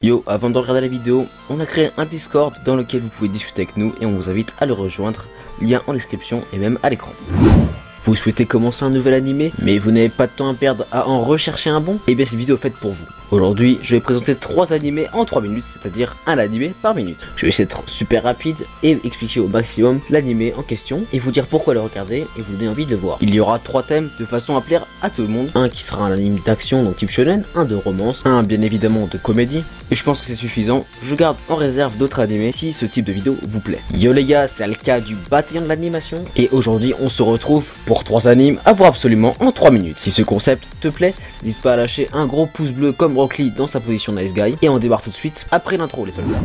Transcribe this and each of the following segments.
Yo, avant de regarder la vidéo, on a créé un Discord dans lequel vous pouvez discuter avec nous et on vous invite à le rejoindre, lien en description et même à l'écran. Vous souhaitez commencer un nouvel animé, mais vous n'avez pas de temps à perdre à en rechercher un bon? Et bien cette vidéo est faite pour vous. Aujourd'hui, je vais présenter 3 animés en 3 minutes, c'est-à-dire un animé par minute. Je vais essayer d'être super rapide et expliquer au maximum l'animé en question et vous dire pourquoi le regarder et vous donner envie de le voir. Il y aura 3 thèmes de façon à plaire à tout le monde. Un qui sera un anime d'action donc type shonen, un de romance, un bien évidemment de comédie. Et je pense que c'est suffisant. Je garde en réserve d'autres animés si ce type de vidéo vous plaît. Yo les gars, c'est le cas du bataillon de l'animation. Et aujourd'hui, on se retrouve pour 3 animes à voir absolument en 3 minutes. Si ce concept te plaît, n'hésite pas à lâcher un gros pouce bleu comme Rock Lee dans sa position Nice Guy. Et on démarre tout de suite après l'intro les soldats.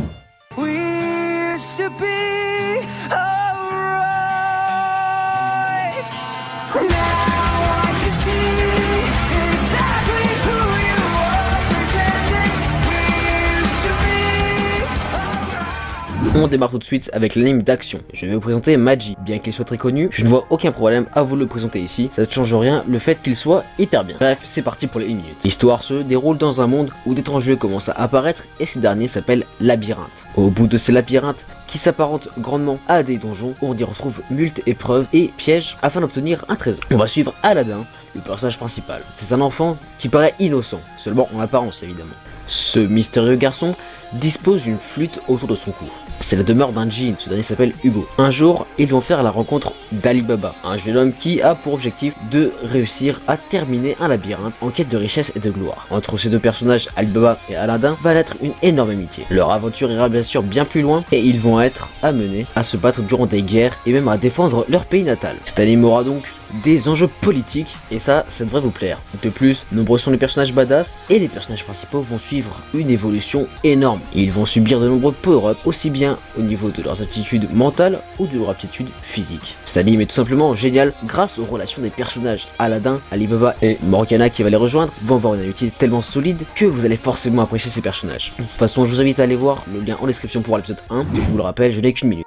On démarre tout de suite avec l'anime d'action. Je vais vous présenter Maji. Bien qu'il soit très connu, je ne vois aucun problème à vous le présenter ici. Ça ne change rien le fait qu'il soit hyper bien. Bref, c'est parti pour les 1 minute. L'histoire se déroule dans un monde où d'étranges jeux commencent à apparaître et ces derniers s'appellent labyrinthes. Au bout de ces labyrinthes, qui s'apparentent grandement à des donjons, on y retrouve multiples épreuves et pièges afin d'obtenir un trésor. On va suivre Aladdin, le personnage principal. C'est un enfant qui paraît innocent, seulement en apparence évidemment. Ce mystérieux garçon dispose d'une flûte autour de son cou. C'est la demeure d'un djinn, ce dernier s'appelle Hugo. Un jour, ils vont faire la rencontre d'Ali Baba, un jeune homme qui a pour objectif de réussir à terminer un labyrinthe en quête de richesse et de gloire. Entre ces deux personnages, Ali Baba et Aladdin, va naître une énorme amitié. Leur aventure ira bien sûr bien plus loin et ils vont être amenés à se battre durant des guerres et même à défendre leur pays natal. Cet anime aura donc des enjeux politiques et ça devrait vous plaire. De plus, nombreux sont les personnages badass et les personnages principaux vont suivre une évolution énorme. Ils vont subir de nombreux power-up aussi bien au niveau de leurs aptitudes mentales ou de leurs aptitudes physiques. Cet anime est tout simplement génial grâce aux relations des personnages. Aladdin, Ali Baba et Morgana qui va les rejoindre vont avoir une amitié tellement solide que vous allez forcément apprécier ces personnages. De toute façon, je vous invite à aller voir le lien en description pour l'épisode 1. Je vous le rappelle, je n'ai qu'une minute.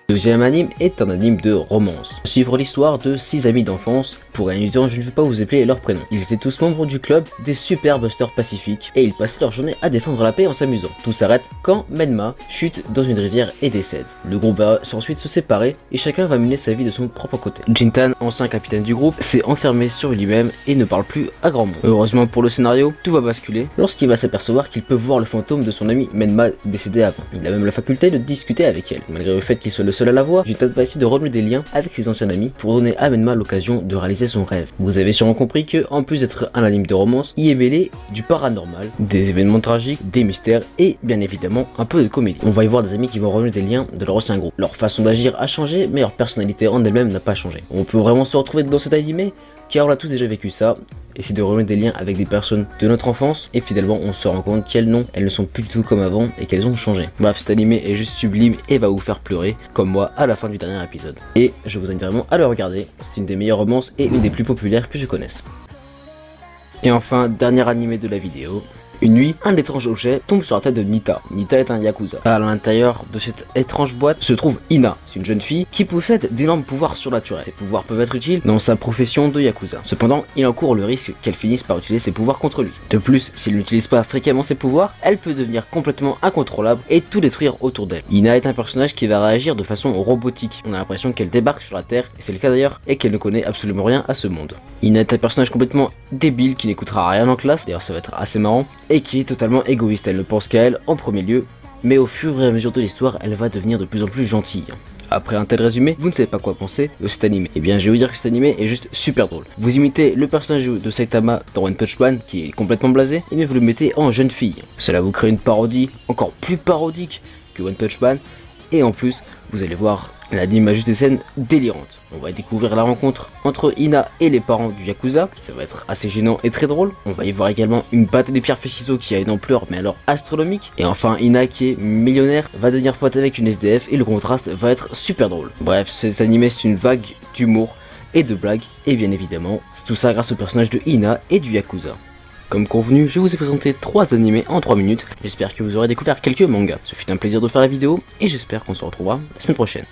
Le deuxième anime est un anime de romance. Suivre l'histoire de 6 amis d'enfance. Pour gagner du temps, je ne vais pas vous appeler leurs prénoms. Ils étaient tous membres du club des Super Busters Pacifiques et ils passaient leur journée à défendre la paix en s'amusant. Tout s'arrête quand Menma chute dans une rivière et décède. Le groupe va ensuite se séparer et chacun va mener sa vie de son propre côté. Jintan, ancien capitaine du groupe, s'est enfermé sur lui-même et ne parle plus à grand monde. Heureusement pour le scénario, tout va basculer lorsqu'il va s'apercevoir qu'il peut voir le fantôme de son ami Menma décédé avant. Il a même la faculté de discuter avec elle. Malgré le fait qu'il soit le seul à la voir, Jintan va essayer de renouer des liens avec ses anciens amis pour donner à Menma l'occasion de réaliser son rêve. Vous avez sûrement compris que, en plus d'être un anime de romance, y est mêlé du paranormal, des événements tragiques, des mystères et bien évidemment un peu de comédie. On va y voir des amis qui vont renouer des liens de leur ancien groupe. Leur façon d'agir a changé, mais leur personnalité en elle-même n'a pas changé. On peut vraiment se retrouver dans cet animé car on a tous déjà vécu ça, essayer de renouer des liens avec des personnes de notre enfance et finalement on se rend compte qu'elles ne sont plus du tout comme avant et qu'elles ont changé. Bref, cet animé est juste sublime et va vous faire pleurer comme moi à la fin du dernier épisode. Et je vous invite vraiment à le regarder, c'est une des meilleures romances et une des plus populaires que je connaisse. Et enfin, dernier animé de la vidéo. Une nuit, un étrange objet tombe sur la tête de Nita. Nita est un yakuza. À l'intérieur de cette étrange boîte se trouve Ina. C'est une jeune fille qui possède d'énormes pouvoirs surnaturels. Ces pouvoirs peuvent être utiles dans sa profession de yakuza. Cependant, il encourt le risque qu'elle finisse par utiliser ses pouvoirs contre lui. De plus, s'il n'utilise pas fréquemment ses pouvoirs, elle peut devenir complètement incontrôlable et tout détruire autour d'elle. Ina est un personnage qui va réagir de façon robotique. On a l'impression qu'elle débarque sur la Terre, et c'est le cas d'ailleurs, et qu'elle ne connaît absolument rien à ce monde. Ina est un personnage complètement débile qui n'écoutera rien en classe, d'ailleurs ça va être assez marrant, et qui est totalement égoïste. Elle ne pense qu'à elle en premier lieu, mais au fur et à mesure de l'histoire, elle va devenir de plus en plus gentille. Après un tel résumé, vous ne savez pas quoi penser de cet animé. Et bien je vais vous dire que cet animé est juste super drôle. Vous imitez le personnage de Saitama dans One Punch Man qui est complètement blasé, et mais vous le mettez en jeune fille. Cela vous crée une parodie encore plus parodique que One Punch Man, et en plus vous allez voir, l'anime a juste des scènes délirantes. On va découvrir la rencontre entre Ina et les parents du Yakuza, ça va être assez gênant et très drôle. On va y voir également une bataille des pierres Feshizo qui a une ampleur mais alors astronomique. Et enfin Ina qui est millionnaire va devenir pote avec une SDF et le contraste va être super drôle. Bref, cet animé c'est une vague d'humour et de blagues et bien évidemment c'est tout ça grâce au personnage de Ina et du Yakuza. Comme convenu, je vous ai présenté 3 animés en 3 minutes, j'espère que vous aurez découvert quelques mangas. Ce fut un plaisir de faire la vidéo et j'espère qu'on se retrouvera la semaine prochaine.